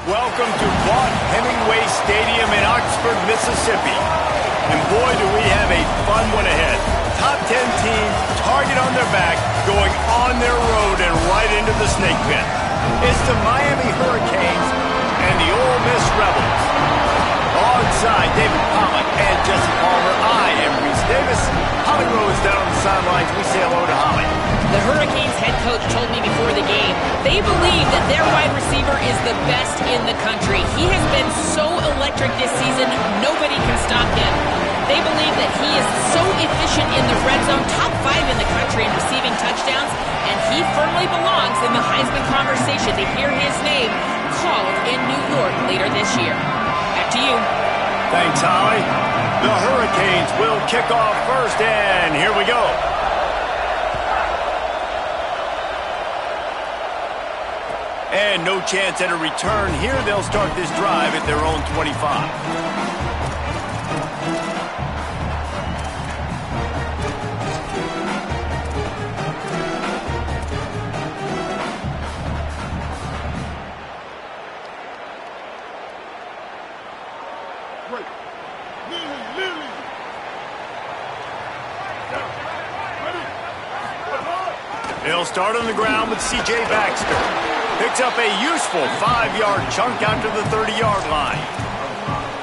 Welcome to Vaught-Hemingway Stadium in Oxford, Mississippi. And boy, do we have a fun one ahead. Top 10 team, target on their back, going on their road and right into the snake pit. It's the Miami Hurricanes and the Ole Miss Rebels. Alongside David Pollock and Jesse Palmer, I am Reese Davis. Holly Rose down on the sidelines. We say hello to Holly. The Hurricanes head coach told me before the game, they believe that their wide receiver is the best in the country. He has been so electric this season, nobody can stop him. They believe that he is so efficient in the red zone, top 5 in the country in receiving touchdowns, and he firmly belongs in the Heisman conversation to hear his name called in New York later this year. Back to you. Thanks, Holly. The Hurricanes will kick off first, and here we go. And no chance at a return here. They'll start this drive at their own 25. They'll start on the ground with C.J. Baxter. Picks up a useful 5-yard chunk out to the 30-yard line.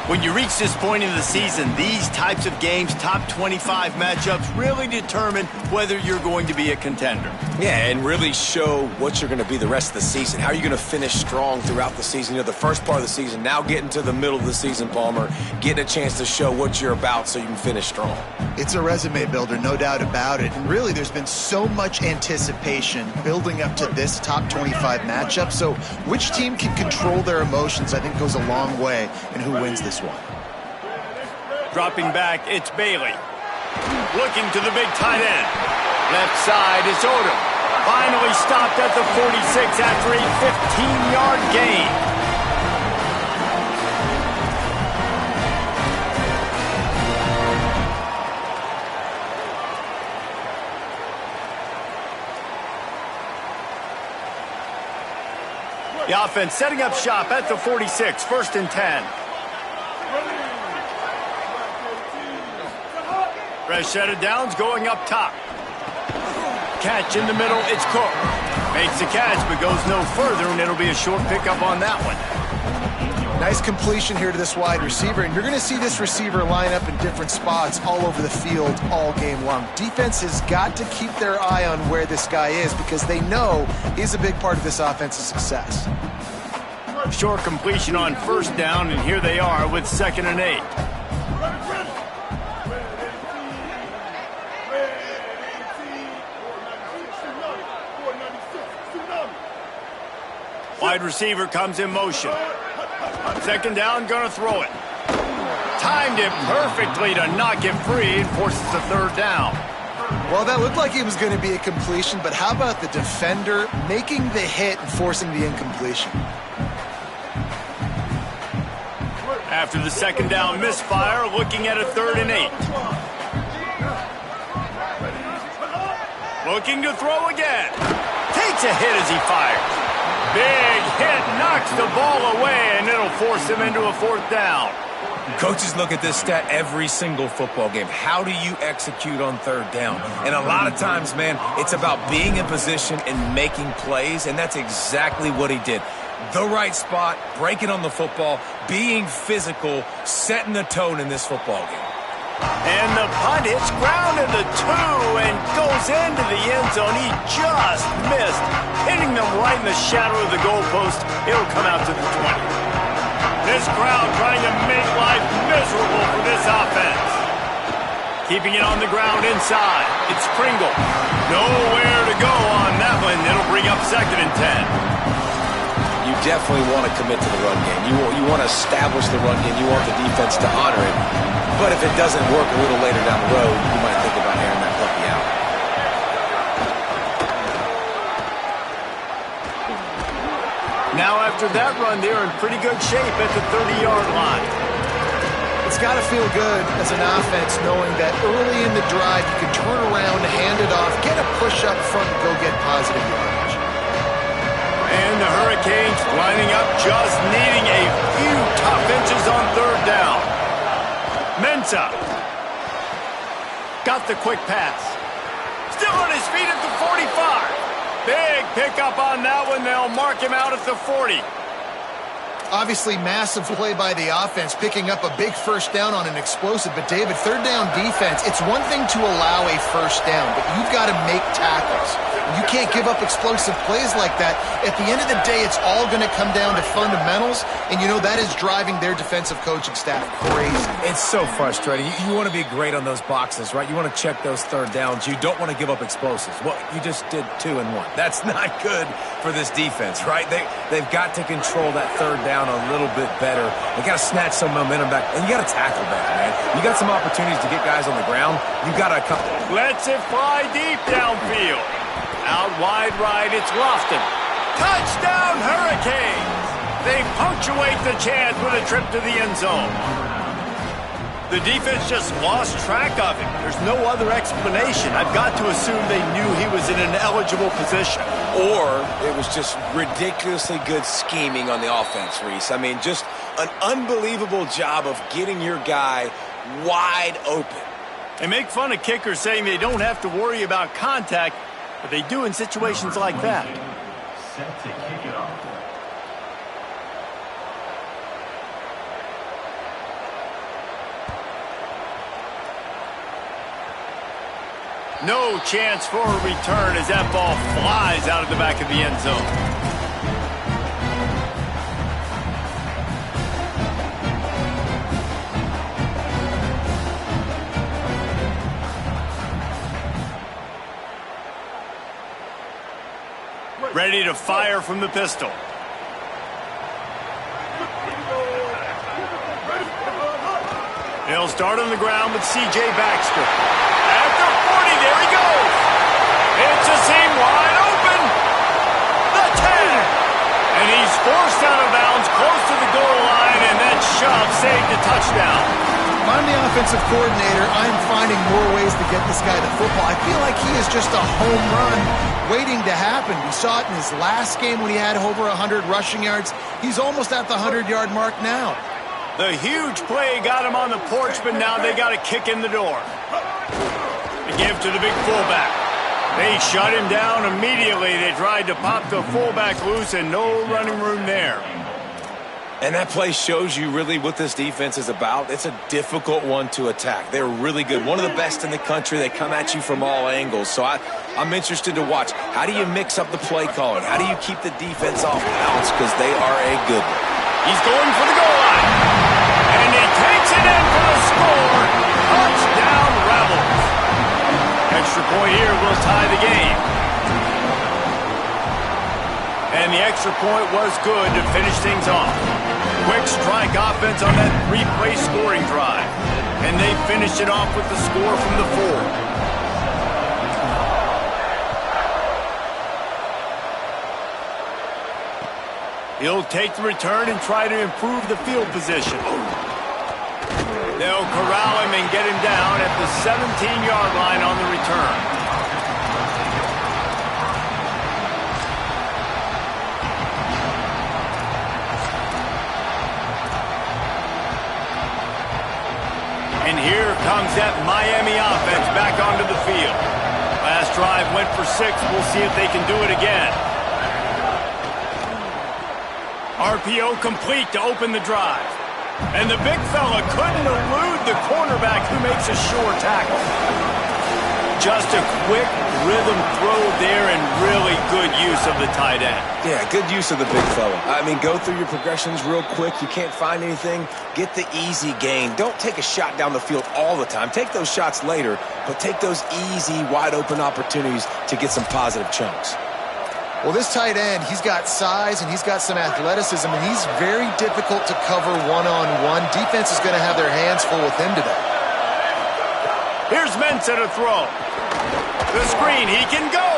When you reach this point in the season, these types of games, top 25 matchups, really determine whether you're going to be a contender. Yeah, and really show what you're going to be the rest of the season. How are you going to finish strong throughout the season? You know, the first part of the season, now getting to the middle of the season, Palmer, getting a chance to show what you're about so you can finish strong. It's a resume builder, no doubt about it. And really, there's been so much anticipation building up to this top 25 matchup. So which team can control their emotions, I think, goes a long way in who wins this one. Dropping back, it's Bailey. Looking to the big tight end. Left side is Odom. Finally stopped at the 46 after a 15-yard gain. The offense setting up shop at the 46, 1st and 10. Fresh set of downs going up top. Catch in the middle, it's Cook. Makes the catch but goes no further, and it'll be a short pickup on that one. Nice completion here to this wide receiver, and you're going to see this receiver line up in different spots all over the field all game long. Defense has got to keep their eye on where this guy is because they know he's a big part of this offense's success. Short completion on 1st down, and here they are with 2nd and 8. Wide receiver comes in motion. 2nd down, gonna throw it. Timed it perfectly to knock it free and forces the 3rd down. Well, that looked like it was going to be a completion, but how about the defender making the hit and forcing the incompletion? After the 2nd down misfire, looking at a 3rd and 8. Looking to throw again. Takes a hit as he fires. Big hit, knocks the ball away, and it'll force him into a 4th down. Coaches look at this stat every single football game. How do you execute on 3rd down? And a lot of times, man, it's about being in position and making plays, and that's exactly what he did. The right spot, breaking on the football, being physical, setting the tone in this football game. And the punt hits ground at the 2 and goes into the end zone. He just missed, hitting them right in the shadow of the goalpost. It'll come out to the 20. This crowd trying to make life miserable for this offense. Keeping it on the ground inside. It's Pringle. Nowhere to go on that one. It'll bring up 2nd and 10. You definitely want to commit to the run game. You want to establish the run game. You want the defense to honor it. But if it doesn't work a little later down the road, you might think about airing that puppy out. Now after that run, they're in pretty good shape at the 30-yard line. It's got to feel good as an offense knowing that early in the drive you can turn around, hand it off, get a push up front, and go get positive yardage. And the Hurricanes lining up, just needing a few tough inches on third down. Mensah. Got the quick pass. Still on his feet at the 45. Big pickup on that one. They'll mark him out at the 40. Obviously, massive play by the offense, picking up a big first down on an explosive. But, David, third down defense, it's one thing to allow a first down, but you've got to make tackles. You can't give up explosive plays like that. At the end of the day, it's all going to come down to fundamentals, and you know that is driving their defensive coaching staff crazy. It's so frustrating. You want to be great on those boxes, right? You want to check those third downs. You don't want to give up explosives. Well, you just did 2 and 1. That's not good for this defense, right? They've got to control that third down a little bit better. They got to snatch some momentum back, and you got to tackle better, man. You got some opportunities to get guys on the ground. You got to come. Lets it fly deep downfield. Out wide right, it's Lofton. Touchdown, Hurricanes! They punctuate the chance with a trip to the end zone. The defense just lost track of him. There's no other explanation. I've got to assume they knew he was in an eligible position. Or it was just ridiculously good scheming on the offense, Reese. I mean, just an unbelievable job of getting your guy wide open. They make fun of kickers saying they don't have to worry about contact, but they do in situations like that. Set to kick it off. No chance for a return as that ball flies out of the back of the end zone. Ready to fire from the pistol. He'll start on the ground with C.J. Baxter. At the 40, there he goes. It's a seam wide open. The 10. And he's forced out of bounds close to the goal line, and that shove saved a touchdown. If I'm the offensive coordinator, I'm finding more ways to get this guy the football. I feel like he is just a home run waiting to happen. We saw it in his last game when he had over 100 rushing yards. He's almost at the 100-yard mark now. The huge play got him on the porch, but now they got a kick in the door. They give to the big fullback. They shut him down immediately. They tried to pop the fullback loose, and no running room there. And that play shows you really what this defense is about. It's a difficult one to attack. They're really good. One of the best in the country. They come at you from all angles. So I'm interested to watch. How do you mix up the play calling? How do you keep the defense off balance? Because they are a good one. He's going for the goal line. And he takes it in for the score. Touchdown, Rebels. Extra point here will tie the game. And the extra point was good to finish things off. Quick strike offense on that 3-play scoring drive. And they finished it off with the score from the 4. He'll take the return and try to improve the field position. They'll corral him and get him down at the 17-yard line on the return. And here comes that Miami offense back onto the field. Last drive went for 6. We'll see if they can do it again. RPO complete to open the drive. And the big fella couldn't elude the cornerback who makes a sure tackle. Just a quick rhythm throw there and really good use of the tight end. Yeah, good use of the big fella. I mean, go through your progressions real quick. You can't find anything. Get the easy gain. Don't take a shot down the field all the time. Take those shots later, but take those easy, wide-open opportunities to get some positive chunks. Well, this tight end, he's got size and he's got some athleticism, and he's very difficult to cover one-on-one. Defense is going to have their hands full with him today. Here's Mensah to throw. The screen, he can go.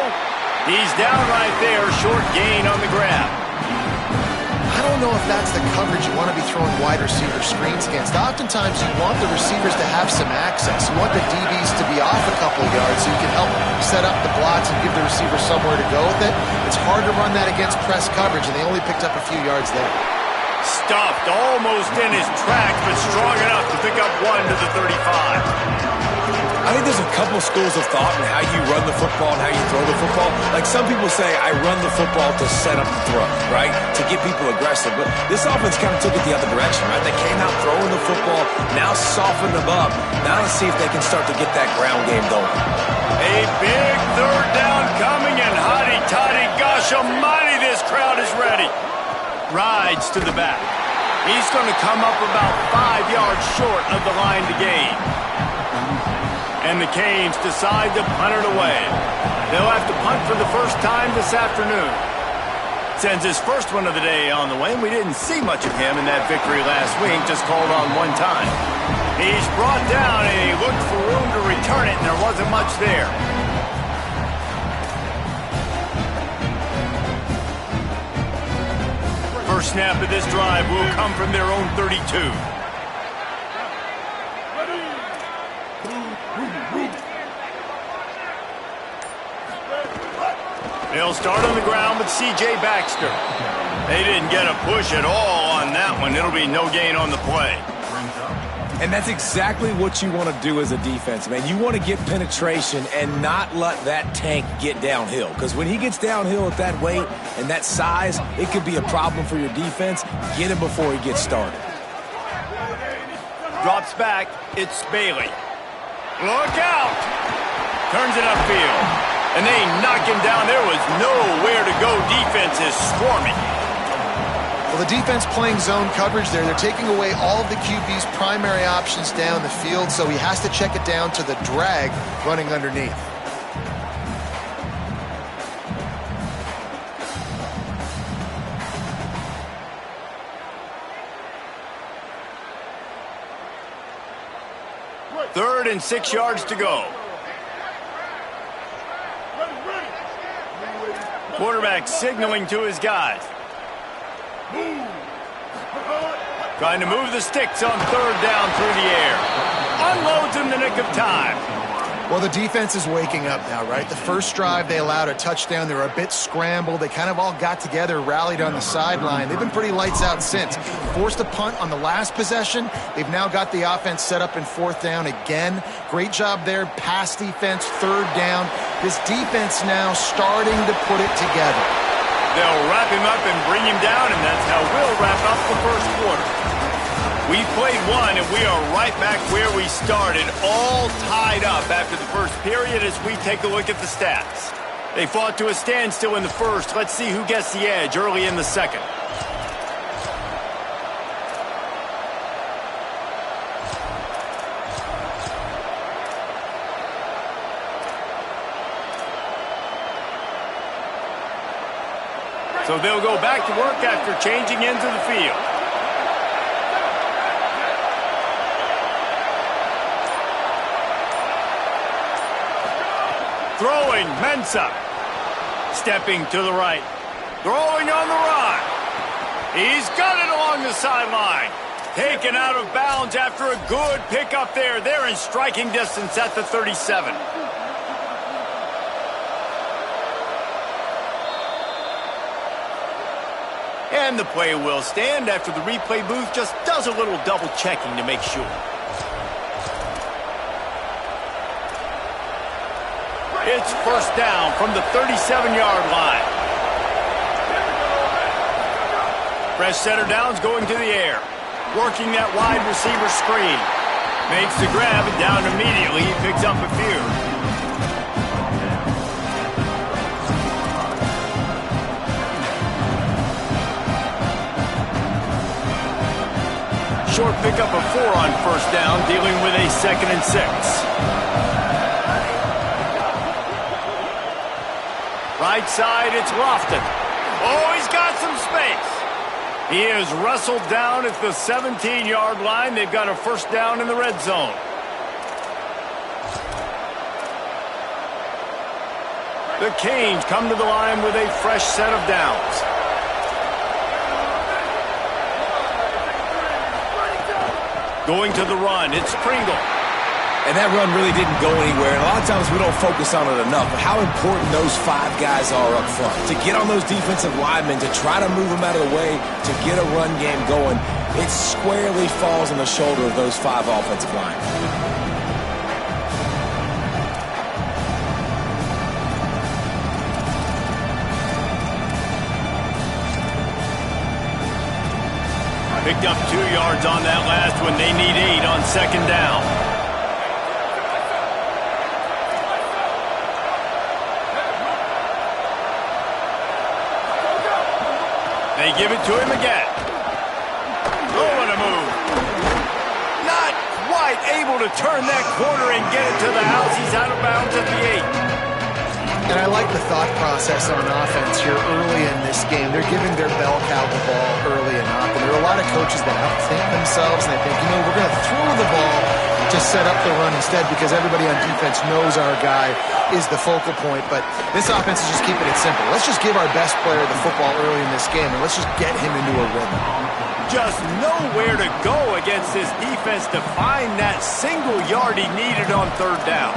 He's down right there, short gain on the grab. I don't know if that's the coverage you want to be throwing wide receiver screens against. Oftentimes, you want the receivers to have some access. You want the DBs to be off a couple of yards so you can help set up the blots and give the receiver somewhere to go with it. It's hard to run that against press coverage, and they only picked up a few yards there. Stuffed almost in his tracks, but strong enough to pick up 1 to the 35. I think there's a couple schools of thought in how you run the football and how you throw the football. Like some people say, I run the football to set up the throw, right? To get people aggressive. But this offense kind of took it the other direction, right? They came out throwing the football, now softened them up. Now let's see if they can start to get that ground game going. A big third down coming, and hotty-toddy, gosh almighty, this crowd is ready. Rides to the back. He's going to come up about 5 yards short of the line to gain. And the Canes decide to punt it away. They'll have to punt for the first time this afternoon. Sends his first one of the day on the way, and we didn't see much of him in that victory last week, just called on one time. He's brought down, and he looked for room to return it, and there wasn't much there. First snap of this drive will come from their own 32. They'll start on the ground with C.J. Baxter. They didn't get a push at all on that one. It'll be no gain on the play. And that's exactly what you want to do as a defense, man. You want to get penetration and not let that tank get downhill. Because when he gets downhill at that weight and that size, it could be a problem for your defense. Get him before he gets started. Drops back. It's Bailey. Look out! Turns it upfield. And they knock him down. There was nowhere to go. Defense is swarming. Well, the defense playing zone coverage there. They're taking away all of the QB's primary options down the field, so he has to check it down to the drag running underneath. Third and 6 yards to go. Quarterback signaling to his guys. Trying to move the sticks on third down through the air. Unloads in the nick of time. Well, the defense is waking up now, right? The first drive, they allowed a touchdown. They were a bit scrambled. They kind of all got together, rallied on the sideline. They've been pretty lights out since. Forced a punt on the last possession. They've now got the offense set up in fourth down again. Great job there. Pass defense, third down. This defense now starting to put it together. They'll wrap him up and bring him down, and that's how we'll wrap up the first quarter. We played one, and we are right back where we started, all tied up after the first period as we take a look at the stats. They fought to a standstill in the first. Let's see who gets the edge early in the second. So they'll go back to work after changing into the field. Throwing, Mensah. Stepping to the right. Throwing on the run. He's got it along the sideline. Taken out of bounds after a good pickup there. They're in striking distance at the 37. And the play will stand after the replay booth just does a little double checking to make sure. It's first down from the 37-yard line. Fresh center downs going to the air. Working that wide receiver screen. Makes the grab and down immediately. He picks up a few. Short pickup of 4 on first down, dealing with a 2nd and 6. Right side, it's Lofton. Oh, he's got some space. He is wrestled down at the 17-yard line. They've got a first down in the red zone. The Canes come to the line with a fresh set of downs. Going to the run, it's Pringle. And that run really didn't go anywhere. And a lot of times we don't focus on it enough, but how important those 5 guys are up front. To get on those defensive linemen, to try to move them out of the way, to get a run game going, it squarely falls on the shoulder of those 5 offensive linemen. Picked up 2 yards on that last one. They need 8 on second down. They give it to him again. Oh, what a move. Not quite able to turn that corner and get it to the house. He's out of bounds at the 8. And I like the thought process on offense here early in this game. They're giving their bell cow the ball early enough. And there are a lot of coaches that outthink themselves, and they think, we're going to throw the ball to set up the run instead because everybody on defense knows our guy is the focal point. But this offense is just keeping it simple. Let's just give our best player the football early in this game, and let's just get him into a rhythm. Just nowhere to go against this defense to find that single yard he needed on third down.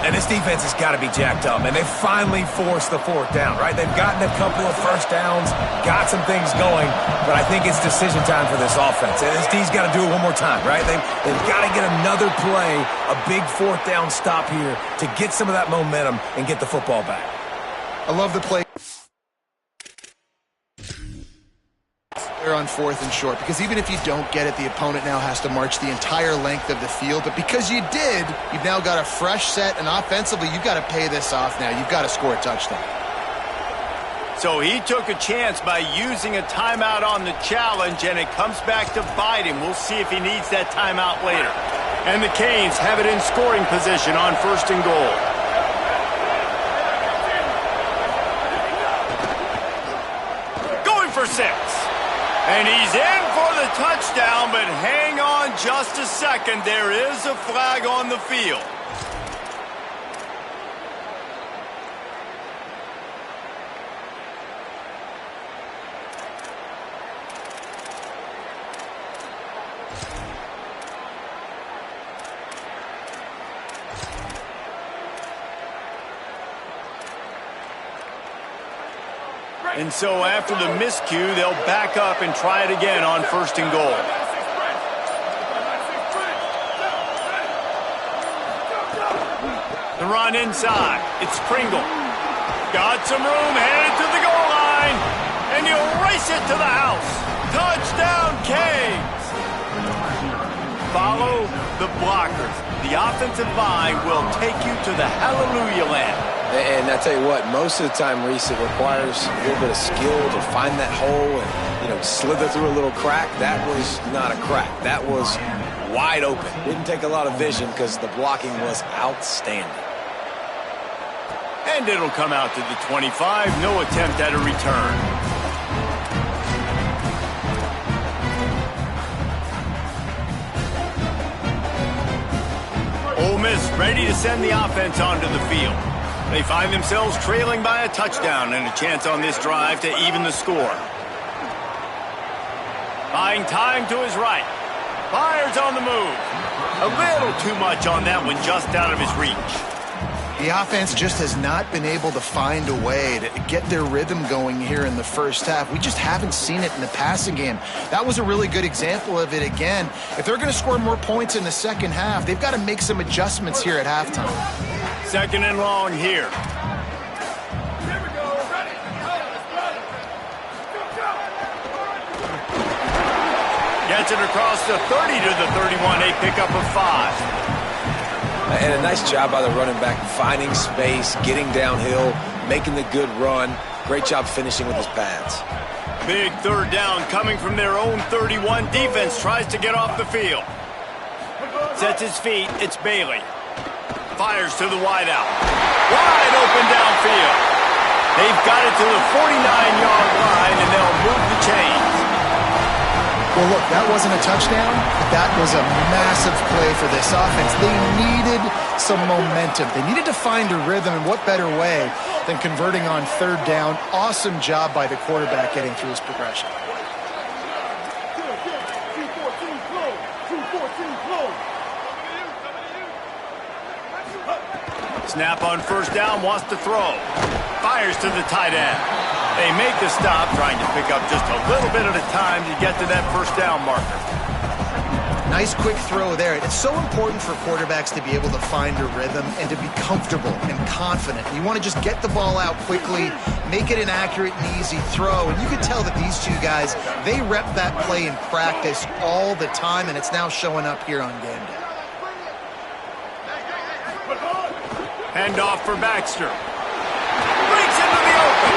And this defense has got to be jacked up, and they finally forced the 4th down, right? They've gotten a couple of first downs, got some things going, but I think it's decision time for this offense. And this D's got to do it one more time, right? They've got to get another play, a big 4th down stop here to get some of that momentum and get the football back. I love the play there on 4th and short, because even if you don't get it, the opponent now has to march the entire length of the field. But because you did, you've now got a fresh set, and offensively, you've got to pay this off now. You've got to score a touchdown. So he took a chance by using a timeout on the challenge, and it comes back to bite him. We'll see if he needs that timeout later. And the Canes have it in scoring position on 1st and goal. Going for 6. And he's in for the touchdown, but hang on just a second. There is a flag on the field. And so after the miscue, they'll back up and try it again on 1st and goal. The run inside. It's Pringle. Got some room, headed to the goal line. And you race it to the house. Touchdown, Canes. Follow the blockers. The offensive line will take you to the hallelujah land. And I tell you what, most of the time, Reese, it requires a little bit of skill to find that hole and, slither through a little crack. That was not a crack. That was wide open. Didn't take a lot of vision because the blocking was outstanding. And it'll come out to the 25. No attempt at a return. Ole Miss ready to send the offense onto the field. They find themselves trailing by a touchdown and a chance on this drive to even the score. Buying time to his right. Fires on the move. A little too much on that one, just out of his reach. The offense just has not been able to find a way to get their rhythm going here in the first half. We just haven't seen it in the passing game. That was a really good example of it again. If they're going to score more points in the second half, they've got to make some adjustments here at halftime. 2nd and long here. Gets it across the 30 to the 31, a pickup of 5. And a nice job by the running back, finding space, getting downhill, making the good run. Great job finishing with his pads. Big 3rd down coming from their own 31. Defense tries to get off the field. Sets his feet, it's Bailey. Fires to the wideout. Wide open downfield. They've got it to the 49-yard line, and they'll move the chains. Well, look, that wasn't a touchdown, but that was a massive play for this offense. They needed some momentum. They needed to find a rhythm, and what better way than converting on 3rd down. Awesome job by the quarterback getting through his progression. Snap on first down, wants to throw. Fires to the tight end. They make the stop, trying to pick up just a little bit at a time to get to that first down marker. Nice quick throw there. It's so important for quarterbacks to be able to find a rhythm and to be comfortable and confident. You want to just get the ball out quickly, make it an accurate and easy throw. And you can tell that these two guys, they rep that play in practice all the time, and it's now showing up here on game day. Handoff for Baxter. Breaks into the open.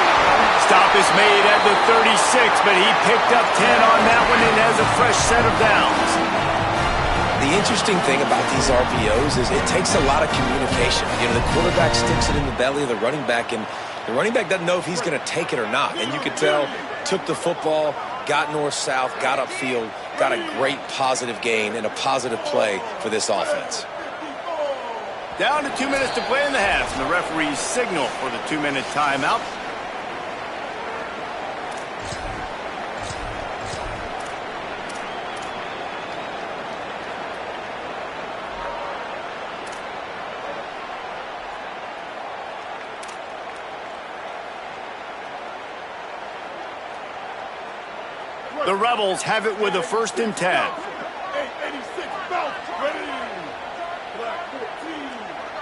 Stop is made at the 36, but he picked up 10 on that one and has a fresh set of downs. The interesting thing about these RPOs is it takes a lot of communication. You know, the quarterback sticks it in the belly of the running back, and the running back doesn't know if he's going to take it or not. And you could tell, took the football, got north-south, got upfield, got a great positive gain and a positive play for this offense. Down to 2 minutes to play in the half, and the referees signal for the 2-minute timeout. The Rebels have it with a 1st and 10. 886 bounce ready. Black 14.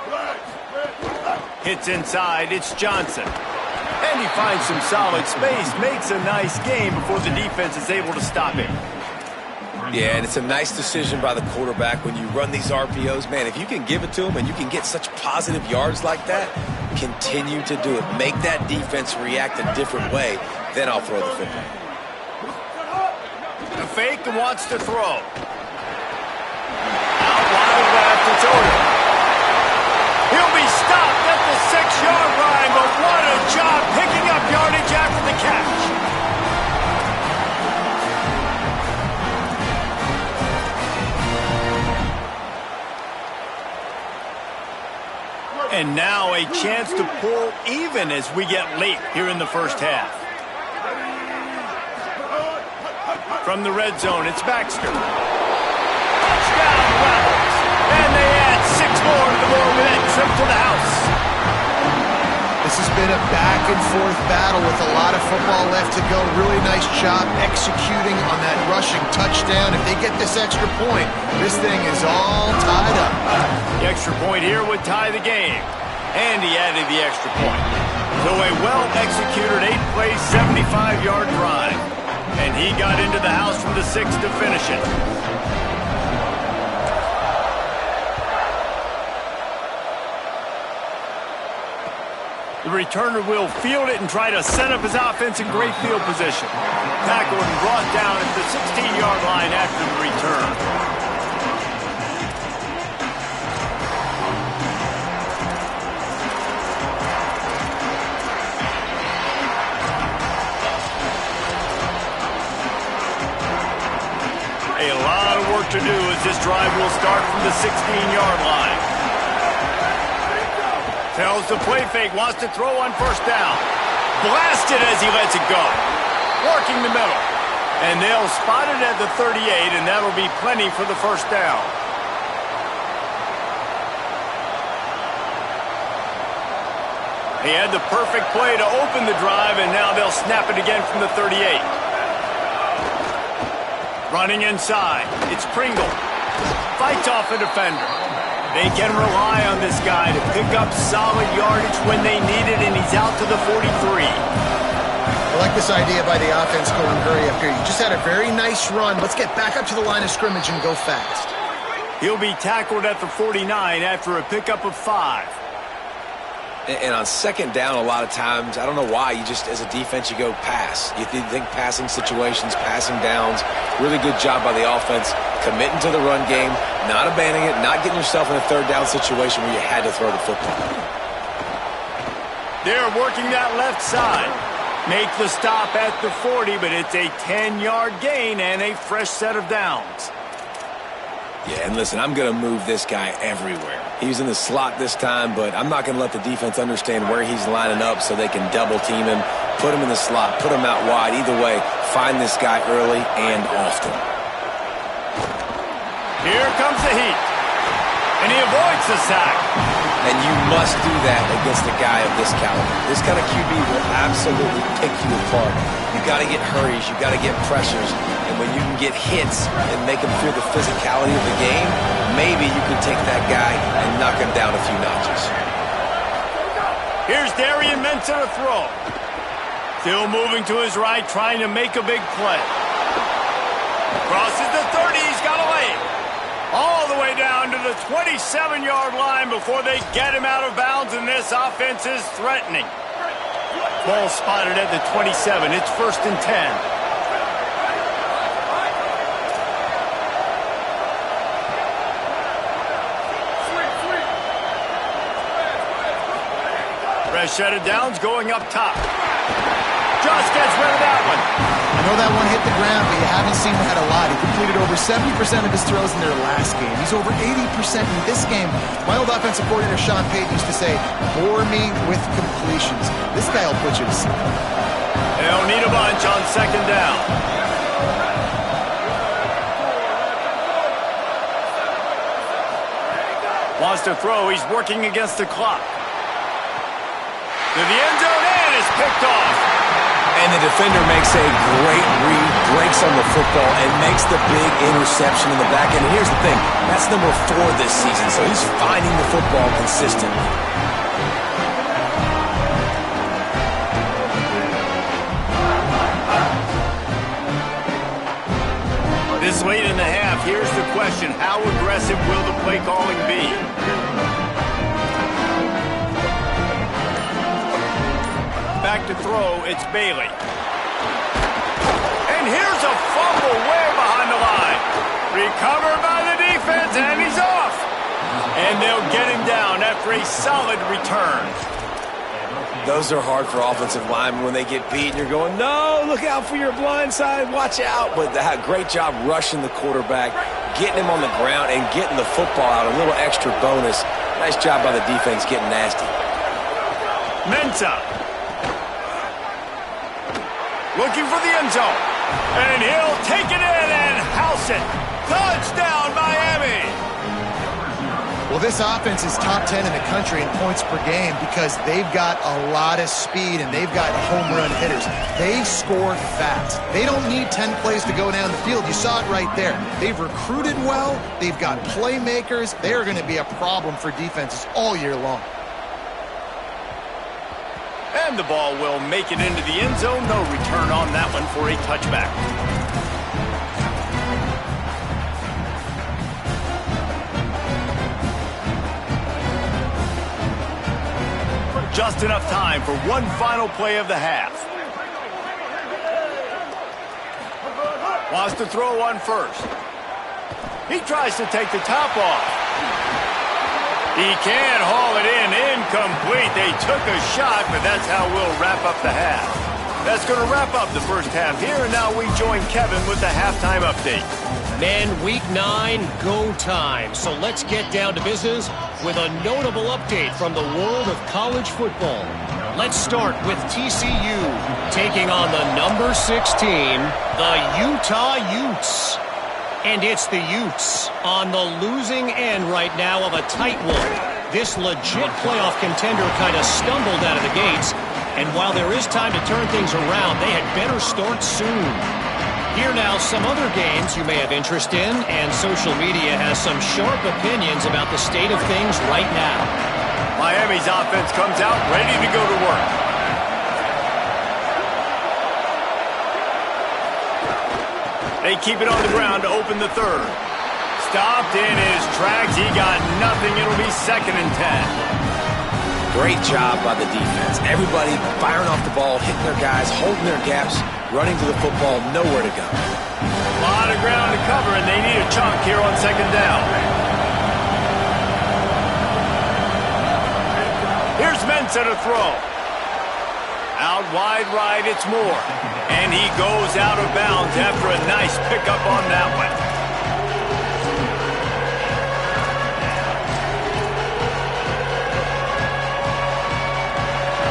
Black, red. Hits inside, it's Johnson. And he finds some solid space, makes a nice game before the defense is able to stop him. Yeah, and it's a nice decision by the quarterback when you run these RPOs. Man, if you can give it to him and you can get such positive yards like that, continue to do it. Make that defense react a different way, then I'll throw the football. The fake wants to throw. Out wide left, it's over. He'll be stopped at the 6-yard line, but what a job picking up yardage after the catch. And now a chance to pull even as we get late here in the first half. From the red zone, it's Baxter. Touchdown, Rebels. And they add 6 more to the board with that trip to the house. This has been a back-and-forth battle with a lot of football left to go. Really nice job executing on that rushing touchdown. If they get this extra point, this thing is all tied up. The extra point here would tie the game. And he added the extra point. So a well-executed 8-play, 75-yard drive. And he got into the house from the 6 to finish it. The returner will field it and try to set up his offense in great field position. Tackled and brought down at the 16-yard line after the return. A lot of work to do as this drive will start from the 16-yard line. Tells the play fake, wants to throw on first down. Blasted as he lets it go. Working the middle. And they'll spot it at the 38, and that'll be plenty for the first down. He had the perfect play to open the drive, and now they'll snap it again from the 38. Running inside, it's Pringle. Fights off a defender. They can rely on this guy to pick up solid yardage when they need it, and he's out to the 43. I like this idea by the offense going hurry up here. You just had a very nice run. Let's get back up to the line of scrimmage and go fast. He'll be tackled at the 49 after a pickup of 5. And on second down, a lot of times, I don't know why, you just, as a defense, you go pass. You think passing situations, passing downs. Really good job by the offense, committing to the run game, not abandoning it, not getting yourself in a third down situation where you had to throw the football. They're working that left side. Make the stop at the 40, but it's a 10-yard gain and a fresh set of downs. Yeah, and listen, I'm going to move this guy everywhere. He's in the slot this time, but I'm not going to let the defense understand where he's lining up so they can double team him, put him in the slot, put him out wide. Either way, find this guy early and often. Here comes the heat, and he avoids the sack. And you must do that against a guy of this caliber. This kind of QB will absolutely pick you apart. You got to get hurries. You got to get pressures. And when you can get hits and make him feel the physicality of the game, maybe you can take that guy and knock him down a few notches. Here's Darian Mensah to throw. Still moving to his right, trying to make a big play. Crosses the 30. He's got a lane. All the way down to the 27-yard line before they get him out of bounds, and this offense is threatening. Ball spotted at the 27. It's 1st and 10. Set of downs going up top. Just gets rid of that one. I know that one hit the ground, but you haven't seen that a lot. He completed over 70% of his throws in their last game. He's over 80% in this game. My old offensive coordinator, Sean Payton, used to say, bore me with completions. This guy will put you to sleep. They'll need a bunch on 2nd down. Wants to throw. He's working against the clock. To the end zone, and is picked off. And the defender makes a great read, breaks on the football, and makes the big interception in the back end. And here's the thing, that's number 4 this season, so he's finding the football consistently. This late in the half, here's the question, how aggressive will the play calling be? Back to throw, it's Bailey. And here's a fumble way behind the line. Recovered by the defense, and he's off. And they'll get him down after a solid return. Those are hard for offensive linemen when they get beat and you're going, no, look out for your blind side, watch out. But great job rushing the quarterback, getting him on the ground, and getting the football out, a little extra bonus. Nice job by the defense getting nasty. Mensah. Looking for the end zone. And he'll take it in and house it. Touchdown, Miami. Well, this offense is top 10 in the country in points per game because they've got a lot of speed and they've got home run hitters. They score fast. They don't need 10 plays to go down the field. You saw it right there. They've recruited well. They've got playmakers. They are going to be a problem for defenses all year long. And the ball will make it into the end zone. No return on that one for a touchback. Just enough time for one final play of the half. Wants to throw on 1st. He tries to take the top off. He can't haul it in. Incomplete. They took a shot, but that's how we'll wrap up the half. That's going to wrap up the first half here, and now we join Kevin with the halftime update. Men, week 9, go time. So let's get down to business with a notable update from the world of college football. Let's start with TCU taking on the number 6 team, the Utah Utes. And it's the Utes on the losing end right now of a tight one. This legit playoff contender kind of stumbled out of the gates. And while there is time to turn things around, they had better start soon. Here now, some other games you may have interest in, and social media has some sharp opinions about the state of things right now. Miami's offense comes out ready to go to work. They keep it on the ground to open the 3rd. Stopped in his tracks. He got nothing. It'll be 2nd and 10. Great job by the defense. Everybody firing off the ball, hitting their guys, holding their gaps, running to the football, nowhere to go. A lot of ground to cover, and they need a chunk here on 2nd down. Here's Mensah to throw. Out wide right, it's Moore. And he goes out of bounds after a nice pickup on that one.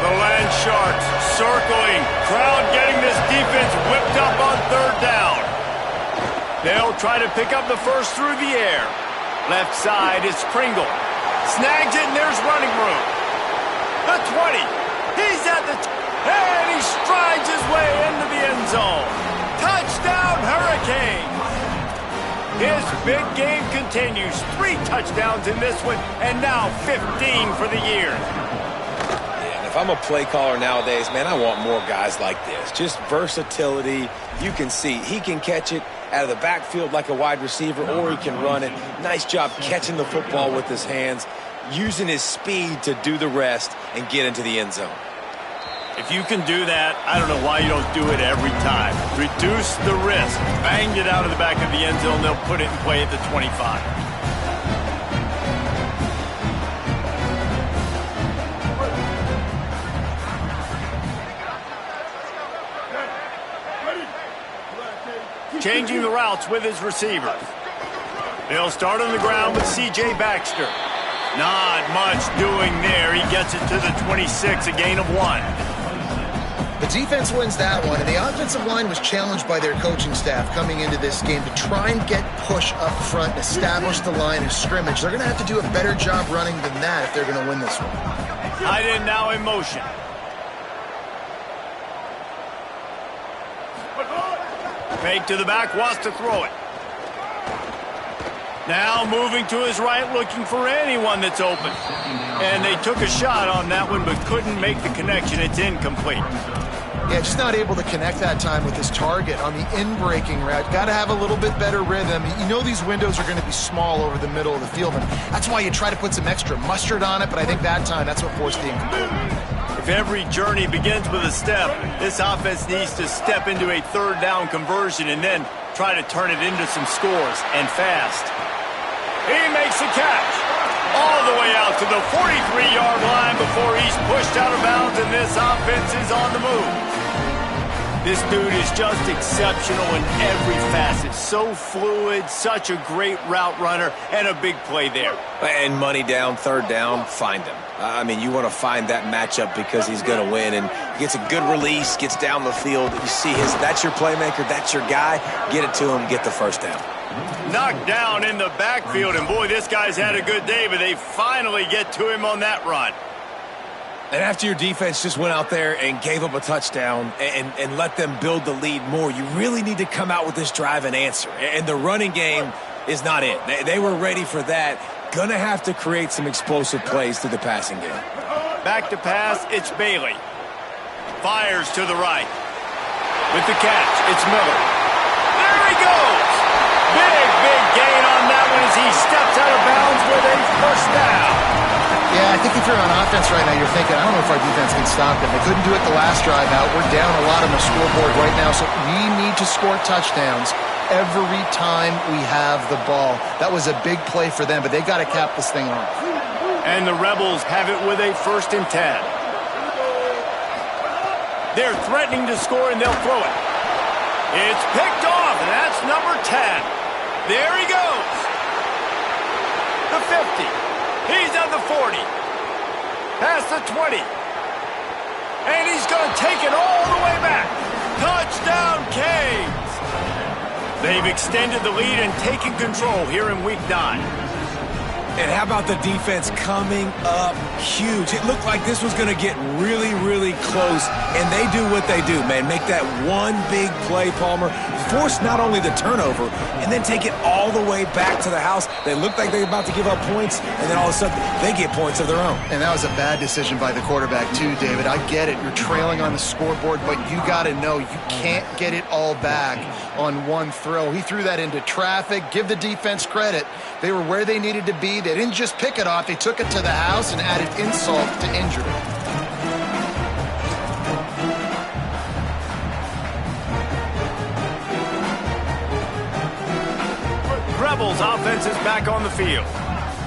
The Land Sharks circling. Crowd getting this defense whipped up on 3rd down. They'll try to pick up the 1st through the air. Left side is Pringle. Snags it, and there's running room. The 20. He's at the... and he strides his way into the end zone. Touchdown, Hurricanes. His big game continues. 3 touchdowns in this one, and now 15 for the year. If I'm a play caller nowadays, man, I want more guys like this. Just versatility. You can see he can catch it out of the backfield like a wide receiver, or he can run it. Nice job catching the football with his hands, using his speed to do the rest and get into the end zone. If you can do that, I don't know why you don't do it every time. Reduce the risk. Bang it out of the back of the end zone. They'll put it in play at the 25. Changing the routes with his receivers. They'll start on the ground with C.J. Baxter. Not much doing there. He gets it to the 26, a gain of 1. The defense wins that one, and the offensive line was challenged by their coaching staff coming into this game to try and get push up front and establish the line of scrimmage. They're going to have to do a better job running than that if they're going to win this one. Tight end now in motion. Fake to the back, wants to throw it. Now moving to his right, looking for anyone that's open. And they took a shot on that one, but couldn't make the connection. It's incomplete. Yeah, just not able to connect that time with his target on the in-breaking route. Got to have a little bit better rhythm. You know these windows are going to be small over the middle of the field, and that's why you try to put some extra mustard on it, but I think that time that's what forced the incomplete. If every journey begins with a step, this offense needs to step into a third down conversion and then try to turn it into some scores, and fast. He makes a catch all the way out to the 43-yard line before he's pushed out of bounds, and this offense is on the move. This dude is just exceptional in every facet. So fluid, such a great route runner, and a big play there. And money down, third down, find him. I mean, you want to find that matchup because he's going to win, and gets a good release, gets down the field. You see that's your playmaker, that's your guy. Get it to him, get the first down. Knocked down in the backfield, and boy, this guy's had a good day, but they finally get to him on that run. And after your defense just went out there and gave up a touchdown and let them build the lead more, you really need to come out with this drive and answer. And the running game is not it. They were ready for that. Gonna have to create some explosive plays through the passing game. Back to pass, it's Bailey. Fires to the right. With the catch, it's Miller. There he goes! Big gain on that one as he steps out of bounds with a first down. Yeah, I think if you're on offense right now, you're thinking, I don't know if our defense can stop them. They couldn't do it the last drive out. We're down a lot on the scoreboard right now, so we need to score touchdowns every time we have the ball. That was a big play for them, but they got to cap this thing off. And the Rebels have it with a 1st and 10. They're threatening to score, and they'll throw it. It's picked off, and that's number 10. There he goes. The 50. He's on the 40. Past the 20. And he's going to take it all the way back. Touchdown, Canes. They've extended the lead and taken control here in Week 9. And how about the defense coming up huge? It looked like this was going to get really close, and they do what they do, man. Make that one big play, Palmer. Force not only the turnover, and then take it all the way back to the house. They looked like they were about to give up points, and then all of a sudden, they get points of their own. And that was a bad decision by the quarterback, too, David. I get it. You're trailing on the scoreboard, but you got to know you can't get it all back on one throw. He threw that into traffic. Give the defense credit. They were where they needed to be. They didn't just pick it off. They took it to the house and added insult to injury. Rebels offense is back on the field.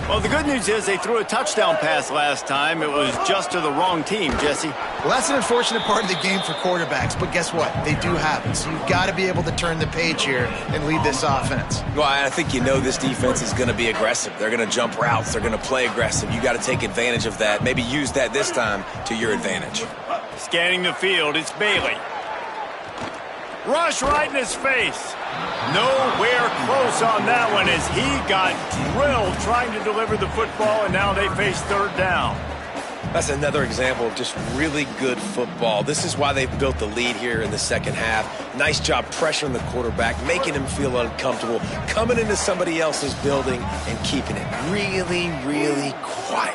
Well, the good news is they threw a touchdown pass last time. It was just to the wrong team, Jesse. Well, that's an unfortunate part of the game for quarterbacks, but guess what? They do happen. So you've got to be able to turn the page here and lead this offense. Well, I think you know this defense is going to be aggressive. They're going to jump routes. They're going to play aggressive. You got to take advantage of that. Maybe use that this time to your advantage. Scanning the field, it's Bailey. Rush right in his face. Nowhere close on that one as he got drilled trying to deliver the football, and now they face third down. That's another example of just really good football. This is why they've built the lead here in the second half. Nice job pressuring the quarterback, making him feel uncomfortable, coming into somebody else's building and keeping it really, really quiet.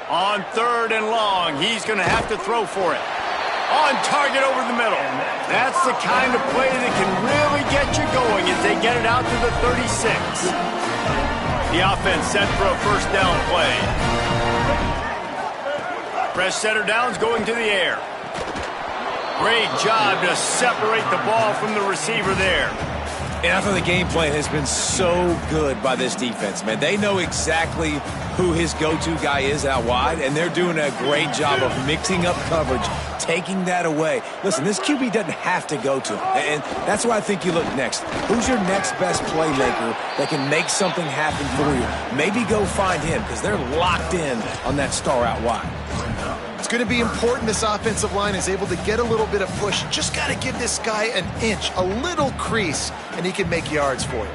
On third and long, he's going to have to throw for it. On target over the middle. That's the kind of play that can really get you going as they get it out to the 36. The offense set for a first down play. Press center downs going to the air. Great job to separate the ball from the receiver there. And I thought the game plan has been so good by this defense, man. They know exactly who his go-to guy is out wide, and they're doing a great job of mixing up coverage, taking that away. Listen, this QB doesn't have to go to him, and that's why I think you look next. Who's your next best playmaker that can make something happen for you? Maybe go find him, because they're locked in on that star out wide. It's going to be important this offensive line is able to get a little bit of push. Just got to give this guy an inch, a little crease, and he can make yards for you.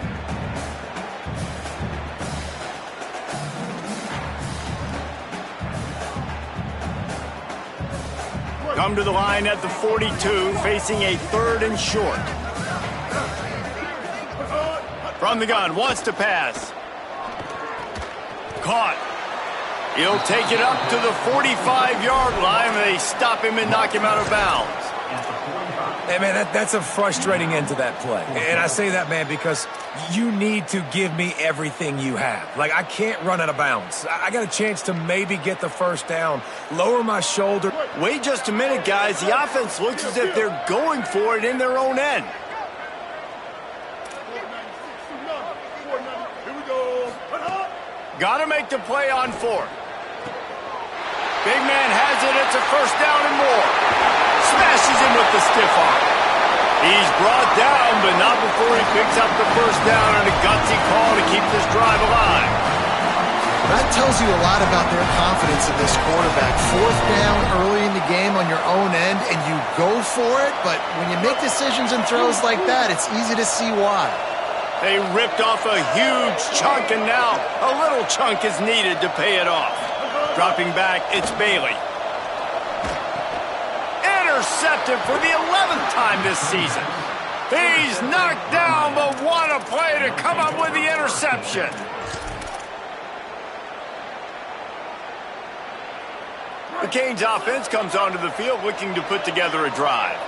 Come to the line at the 42, facing a third and short. From the gun, wants to pass. Caught. He'll take it up to the 45-yard line, and they stop him and knock him out of bounds. Hey, man, that's a frustrating end to that play. And I say that, man, because you need to give me everything you have. Like, I can't run out of bounds. I got a chance to maybe get the first down, lower my shoulder. Wait just a minute, guys. The offense looks as if they're going for it in their own end. Got to make the play on fourth. Big man has it. It's a first down and more. Smashes him with the stiff arm. He's brought down, but not before he picks up the first down and a gutsy call to keep this drive alive. That tells you a lot about their confidence in this quarterback. Fourth down early in the game on your own end, and you go for it, but when you make decisions and throws like that, it's easy to see why. They ripped off a huge chunk, and now a little chunk is needed to pay it off. Dropping back, it's Bailey. Intercepted for the 11th time this season. He's knocked down, but what a play to come up with the interception. The Canes offense comes onto the field looking to put together a drive.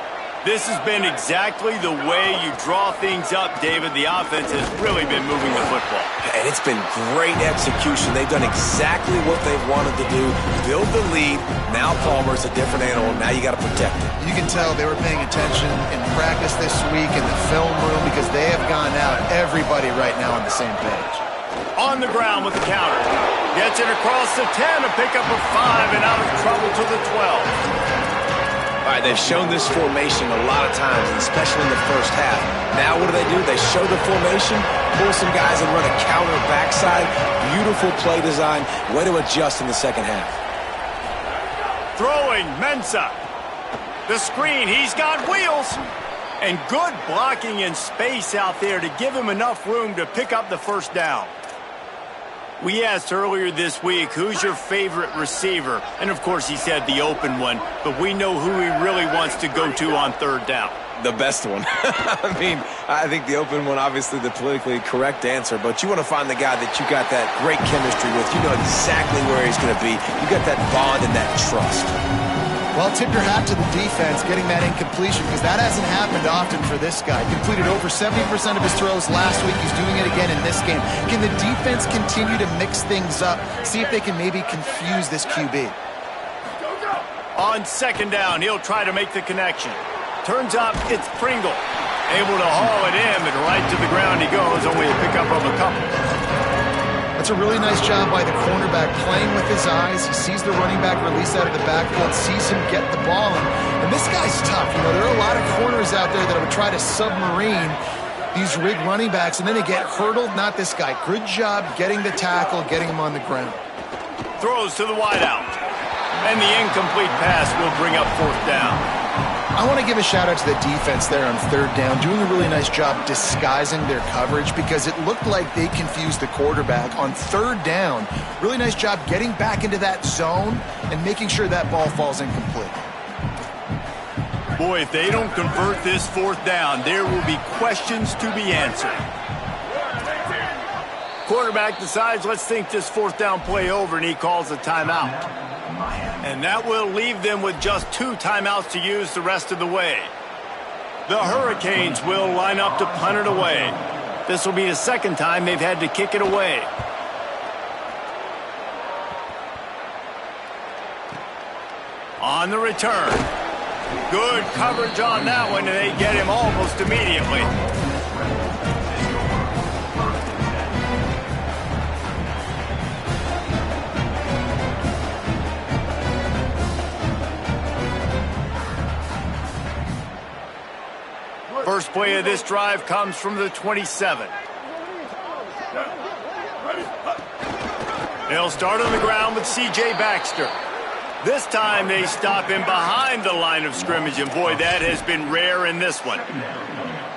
This has been exactly the way you draw things up, David. The offense has really been moving the football. And it's been great execution. They've done exactly what they've wanted to do. Build the lead. Now Palmer's a different animal. Now you got to protect it. You can tell they were paying attention in practice this week in the film room because they have gone out, everybody right now on the same page. On the ground with the counter. Gets it across the 10, a pickup of 5, and out of trouble to the 12. All right, they've shown this formation a lot of times, especially in the first half. Now what do? They show the formation, pull some guys and run a counter backside. Beautiful play design. Way to adjust in the second half. Throwing, Mensah. The screen, he's got wheels. And good blocking in space out there to give him enough room to pick up the first down. We asked earlier this week, who's your favorite receiver? And, of course, he said the open one, but we know who he really wants to go to on third down. The best one. I mean, I think the open one, obviously the politically correct answer, but you want to find the guy that you got that great chemistry with. You know exactly where he's going to be. You got that bond and that trust. Well, tip your hat to the defense getting that incompletion because that hasn't happened often for this guy. Completed over 70% of his throws last week. He's doing it again in this game. Can the defense continue to mix things up? See if they can maybe confuse this QB. On second down, he'll try to make the connection. Turns up, it's Pringle. Able to haul it in, but right to the ground he goes, only a pickup of a couple. That's a really nice job by the cornerback, playing with his eyes. He sees the running back release out of the backfield, sees him get the ball. And this guy's tough. You know, there are a lot of corners out there that would try to submarine these rig running backs, and then they get hurdled. Not this guy. Good job getting the tackle, getting him on the ground. Throws to the wideout. And the incomplete pass will bring up fourth down. I want to give a shout out to the defense there on third down, doing a really nice job disguising their coverage because it looked like they confused the quarterback on third down. Really nice job getting back into that zone and making sure that ball falls incomplete. Boy, if they don't convert this fourth down, there will be questions to be answered. Quarterback decides, let's think this fourth down play over, and he calls a timeout. And that will leave them with just 2 timeouts to use the rest of the way. The Hurricanes will line up to punt it away. This will be the second time they've had to kick it away. On the return. Good coverage on that one, and they get him almost immediately. First play of this drive comes from the 27. They'll start on the ground with C.J. Baxter. This time they stop him behind the line of scrimmage, and boy, that has been rare in this one.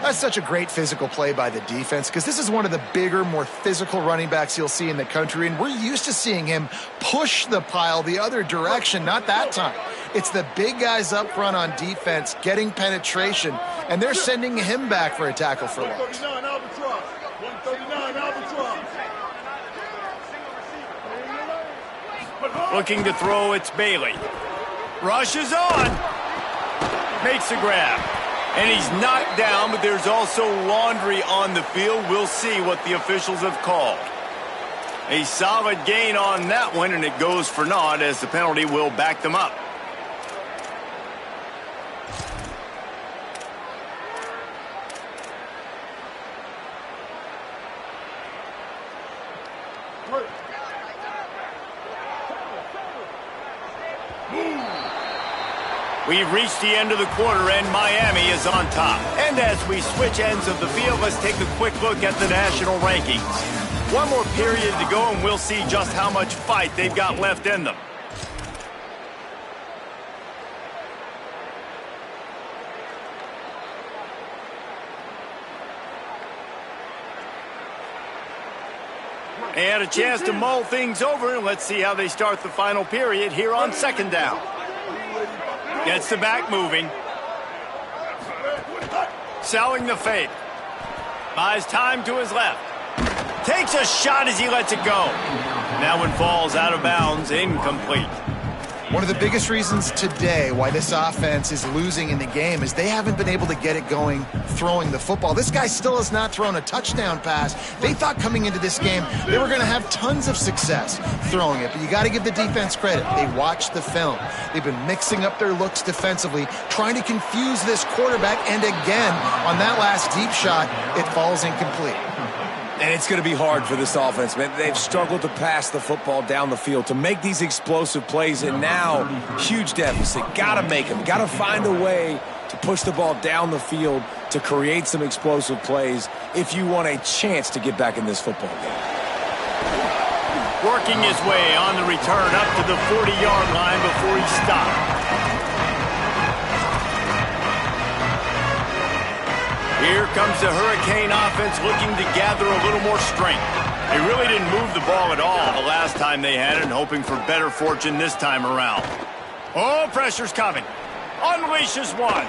That's such a great physical play by the defense because this is one of the bigger, more physical running backs you'll see in the country, and we're used to seeing him push the pile the other direction, not that time. It's the big guys up front on defense getting penetration, and they're sending him back for a tackle for loss. 139 Albatross. 139 Albatross. Looking to throw, it's Bailey. Rushes on. Makes the grab. And he's knocked down, but there's also laundry on the field. We'll see what the officials have called. A solid gain on that one, and it goes for naught as the penalty will back them up. We've reached the end of the quarter, and Miami is on top. And as we switch ends of the field, let's take a quick look at the national rankings. One more period to go, and we'll see just how much fight they've got left in them. And a chance to mull things over, and let's see how they start the final period here on second down. Gets the back moving. Selling the fake. Buys time to his left. Takes a shot as he lets it go. That one falls out of bounds, incomplete. One of the biggest reasons today why this offense is losing in the game is they haven't been able to get it going throwing the football. This guy still has not thrown a touchdown pass. They thought coming into this game they were going to have tons of success throwing it, but you got to give the defense credit. They watched the film. They've been mixing up their looks defensively, trying to confuse this quarterback, and again, on that last deep shot, it falls incomplete. And it's going to be hard for this offense, man. They've struggled to pass the football down the field, to make these explosive plays, and now huge deficit. Got to make them. Got to find a way to push the ball down the field to create some explosive plays if you want a chance to get back in this football game. Working his way on the return up to the 40-yard line before he stopped. Here comes the Hurricane offense looking to gather a little more strength. They really didn't move the ball at all the last time they had it, and hoping for better fortune this time around. Oh, pressure's coming. Unleashes one.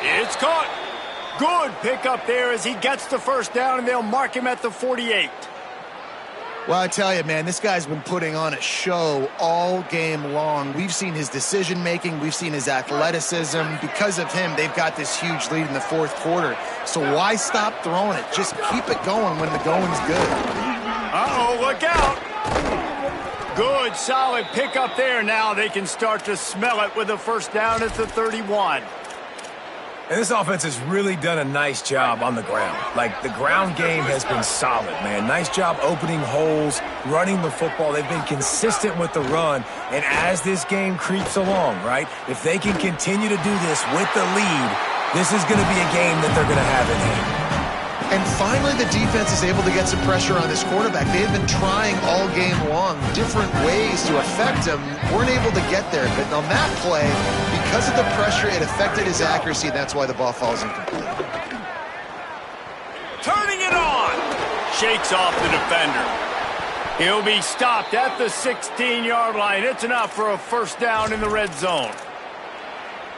It's caught. Good pickup there as he gets the first down, and they'll mark him at the 48. Well, I tell you, man, this guy's been putting on a show all game long. We've seen his decision-making. We've seen his athleticism. Because of him, they've got this huge lead in the fourth quarter. So why stop throwing it? Just keep it going when the going's good. Uh-oh, look out. Good, solid pickup there. Now they can start to smell it with a first down at the 31. And this offense has really done a nice job on the ground. Like, the ground game has been solid, man. Nice job opening holes, running the football. They've been consistent with the run. And as this game creeps along, right, if they can continue to do this with the lead, this is going to be a game that they're going to have in hand. And finally, the defense is able to get some pressure on this quarterback. They had been trying all game long different ways to affect him, weren't able to get there. But on that play, because of the pressure, it affected his accuracy, and that's why the ball falls incomplete. Turning it on. Shakes off the defender. He'll be stopped at the 16-yard line. It's enough for a first down in the red zone.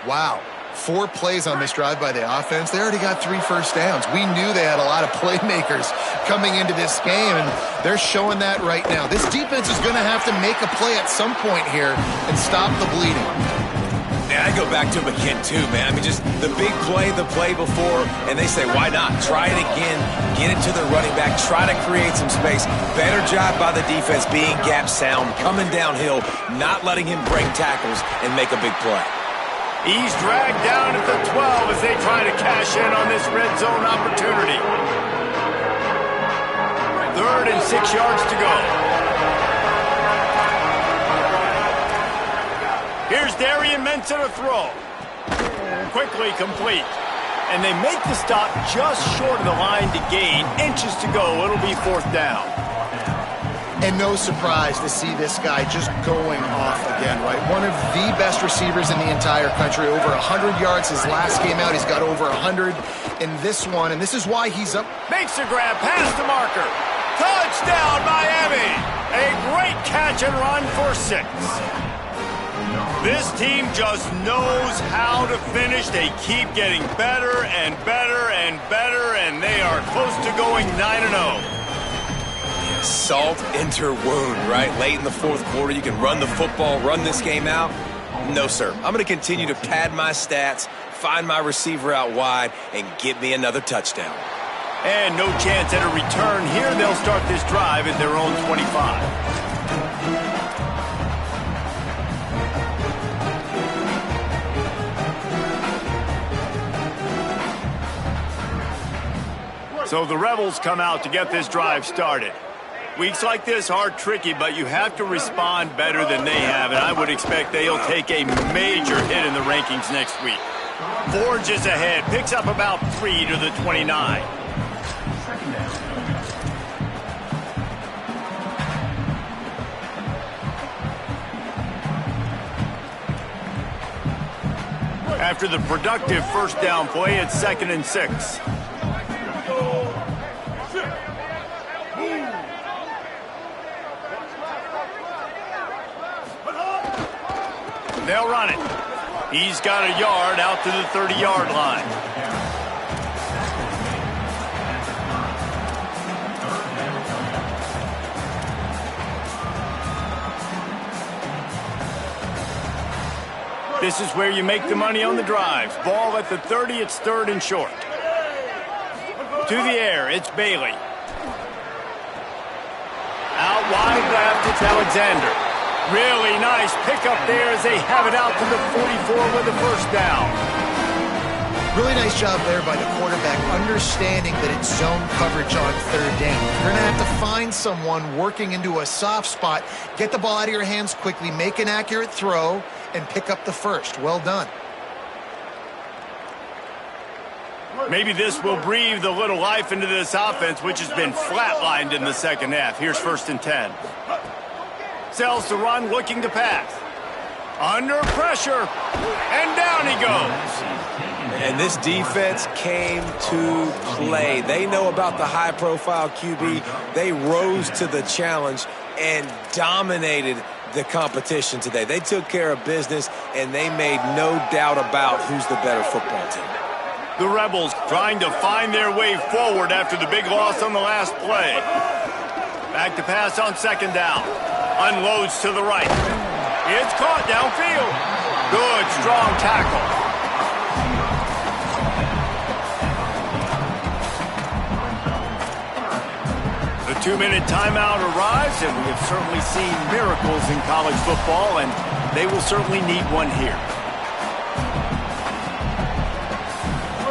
Wow. 4 plays on this drive by the offense. They already got 3 first downs. We knew they had a lot of playmakers coming into this game, and they're showing that right now. This defense is going to have to make a play at some point here and stop the bleeding. And I go back to him again, too, man. I mean, just the big play, the play before, and they say, why not? Try it again, get it to the running back, try to create some space. Better job by the defense being gap sound, coming downhill, not letting him break tackles and make a big play. He's dragged down at the 12 as they try to cash in on this red zone opportunity. 3rd and 6 yards to go. Here's Darian Mensah to throw. Quickly complete. And they make the stop just short of the line to gain. Inches to go. It'll be 4th down. And no surprise to see this guy just going off again, right? One of the best receivers in the entire country. Over 100 yards his last game out. He's got over 100 in this one. And this is why he's up. Makes the grab past the marker. Touchdown, Miami. A great catch and run for 6. This team just knows how to finish. They keep getting better and better and better, and they are close to going 9-0. Salt enter wound, right? Late in the 4th quarter, you can run the football, run this game out. No, sir. I'm going to continue to pad my stats, find my receiver out wide, and get me another touchdown. And no chance at a return here. They'll start this drive at their own 25. So the Rebels come out to get this drive started. Weeks like this are tricky, but you have to respond better than they have, and I would expect they'll take a major hit in the rankings next week. Forges ahead, picks up about 3 to the 29. After the productive first down play, it's 2nd and 6. They'll run it. He's got a yard out to the 30-yard line. This is where you make the money on the drives. Ball at the 30, it's 3rd and short. To the air, it's Bailey. Out wide left, it's Alexander. Really nice pickup there as they have it out to the 44 with the first down. Really nice job there by the quarterback, understanding that it's zone coverage on 3rd down. You're going to have to find someone working into a soft spot, get the ball out of your hands quickly, make an accurate throw, and pick up the first. Well done. Maybe this will breathe a little life into this offense, which has been flatlined in the second half. Here's 1st and 10. Sells to run, looking to pass. Under pressure, and down he goes. And this defense came to play. They know about the high-profile QB. They rose to the challenge and dominated the competition today. They took care of business, and they made no doubt about who's the better football team. The Rebels trying to find their way forward after the big loss on the last play. Back to pass on 2nd down. Unloads to the right. It's caught downfield. Good, strong tackle. The 2-minute timeout arrives, and we have certainly seen miracles in college football, and they will certainly need one here.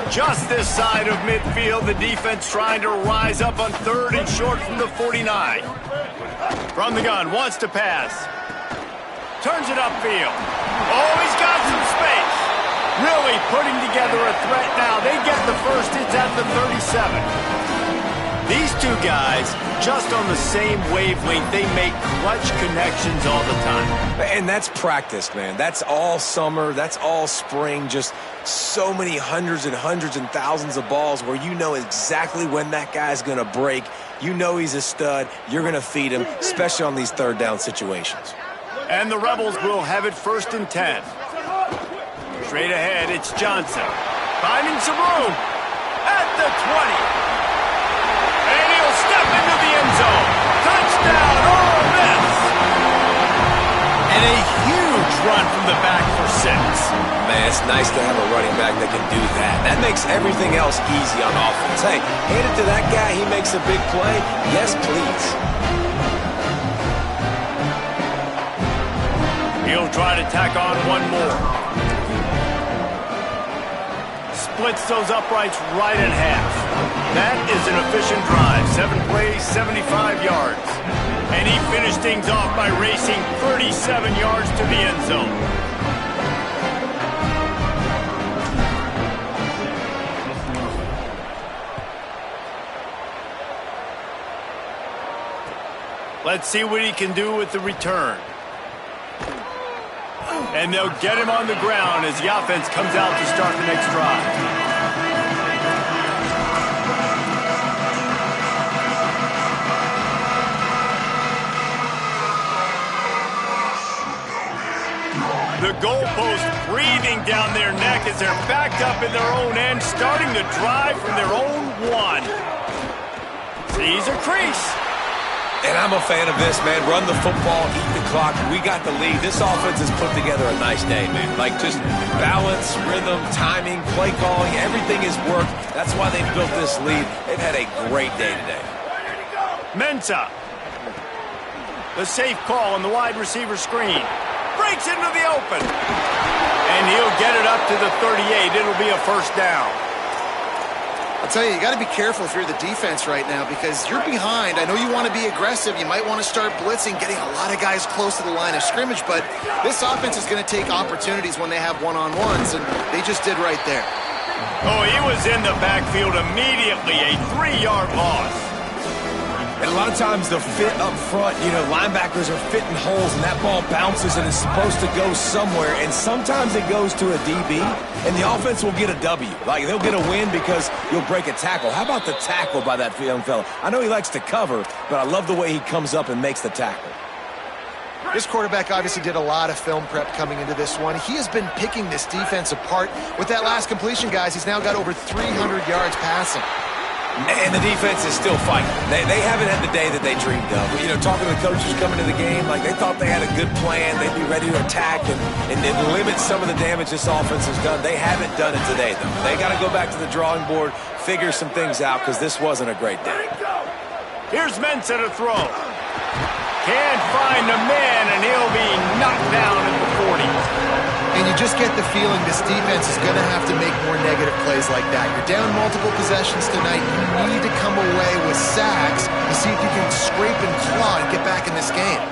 Just this side of midfield, the defense trying to rise up on 3rd and short from the 49. From the gun, wants to pass. Turns it upfield. Oh, he's got some space. Really putting together a threat now. They get the first. It's at the 37. These two guys, just on the same wavelength, they make clutch connections all the time. And that's practice, man. That's all summer. That's all spring. Just so many hundreds and thousands of balls where you know exactly when that guy's going to break. You know he's a stud. You're going to feed him, especially on these third down situations. And the Rebels will have it 1st and 10. Straight ahead, it's Johnson. Finding some room at the 20. And he'll step into the end zone. Touchdown, Ole Miss! And a huge run from the back for 6. Man, it's nice to have a running back that can do that. That makes everything else easy on offense. Hey, hand it to that guy, he makes a big play. Yes, please. He'll try to tack on one more. Splits those uprights right in half. That is an efficient drive. 7 plays, 75 yards. And he finished things off by racing 37 yards to the end zone. Let's see what he can do with the return. And they'll get him on the ground as the offense comes out to start the next drive. The goalpost breathing down their neck as they're backed up in their own end, starting the drive from their own 1. Sees a crease. And I'm a fan of this, man. Run the football, eat the clock. We got the lead. This offense has put together a nice day, man. Like, just balance, rhythm, timing, play calling, everything has worked. That's why they've built this lead. They've had a great day today. Mensah. The safe call on the wide receiver screen. Breaks into the open. And he'll get it up to the 38. It'll be a 1st down. I'll tell you, you got to be careful if you're the defense right now because you're behind. I know you want to be aggressive. You might want to start blitzing, getting a lot of guys close to the line of scrimmage, but this offense is going to take opportunities when they have one-on-ones, and they just did right there. Oh, he was in the backfield immediately, a 3-yard loss. And a lot of times the fit up front, you know, linebackers are fitting holes and that ball bounces and it's supposed to go somewhere. And sometimes it goes to a DB and the offense will get a W. Like, they'll get a win because you'll break a tackle. How about the tackle by that young fella? I know he likes to cover, but I love the way he comes up and makes the tackle. This quarterback obviously did a lot of film prep coming into this one. He has been picking this defense apart. With that last completion, guys, he's now got over 300 yards passing. And the defense is still fighting. They haven't had the day that they dreamed of. You know, talking to the coaches coming to the game, like they thought they had a good plan. They'd be ready to attack and limit some of the damage this offense has done. They haven't done it today, though. They got to go back to the drawing board, figure some things out, because this wasn't a great day. Here's Mensah to throw. Can't find a man, and he'll be knocked down at the 40. And you just get the feeling this defense is going to have to make more negative plays like that. You're down multiple possessions tonight. You need to come away with sacks to see if you can scrape and claw and get back in this game.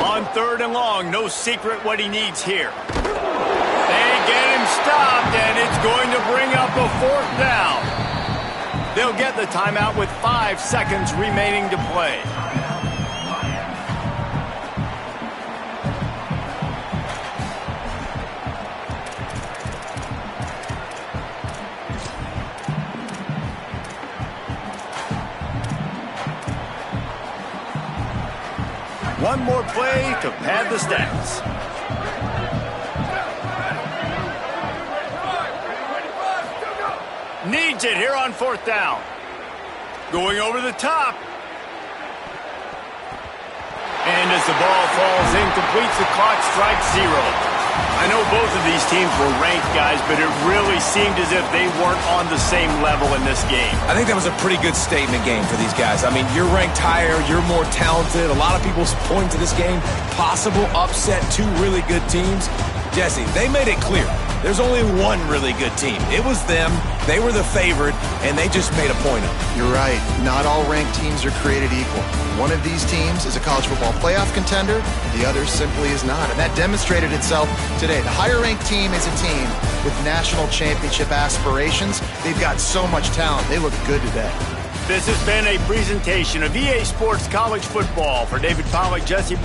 On 3rd and long, no secret what he needs here. They get him stopped, and it's going to bring up a 4th down. They'll get the timeout with 5 seconds remaining to play. One more play to pad the stats. Needs it here on 4th down. Going over the top. And as the ball falls incomplete, the clock strikes 0. I know both of these teams were ranked, guys, but it really seemed as if they weren't on the same level in this game. I think that was a pretty good statement game for these guys. I mean, you're ranked higher, you're more talented. A lot of people point to this game, possible upset, 2 really good teams. Jesse, they made it clear. There's only one really good team. It was them. They were the favorite, and they just made a point of it. You're right. Not all ranked teams are created equal. One of these teams is a college football playoff contender. The other simply is not. And that demonstrated itself today. The higher-ranked team is a team with national championship aspirations. They've got so much talent. They look good today. This has been a presentation of EA Sports College Football. For David Pollack, Jesse Paul.